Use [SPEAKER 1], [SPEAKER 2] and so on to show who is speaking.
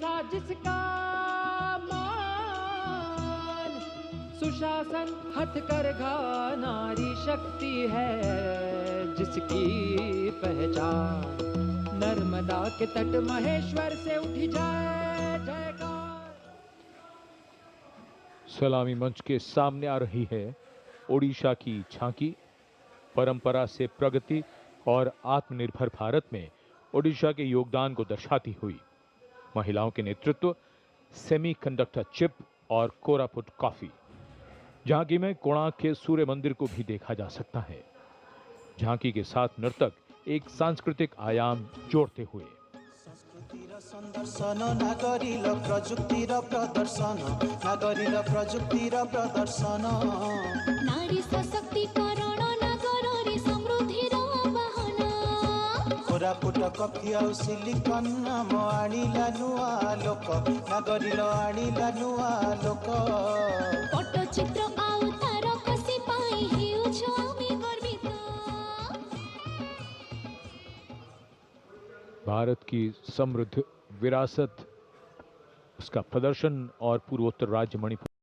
[SPEAKER 1] ऐसा जिसका मान सुशासन हथकरघा नारी शक्ति है जिसकी पहचान नर्मदा के तट महेश्वर से उठी जाए जयकार।
[SPEAKER 2] सलामी मंच के सामने आ रही है ओडिशा की झांकी। परंपरा से प्रगति और आत्मनिर्भर भारत में ओडिशा के योगदान को दर्शाती हुई महिलाओं के नेतृत्व, सेमीकंडक्टर चिप और कोरापुट कॉफी। झांकी में कोणार्क के सूर्य मंदिर को भी देखा जा सकता है। झांकी के साथ नर्तक एक सांस्कृतिक आयाम जोड़ते हुए
[SPEAKER 3] संदर्शन नागरिक प्रजुक्तिर प्रदर्शन नागरिक प्रजुक्तिर प्रदर्शन
[SPEAKER 4] नारी सशक्तिकरण नागरी समृद्धिर वाहन
[SPEAKER 3] कोरापुट कफी आउ सिलिकन नाम आनिला नुआ लोक नागरिक आनिला नुआ लोक
[SPEAKER 4] पट्टचित्र आउ तारकसी पाई हेउछ आमी गर्वित।
[SPEAKER 2] भारत की समृद्ध विरासत, उसका प्रदर्शन और पूर्वोत्तर राज्य मणिपुर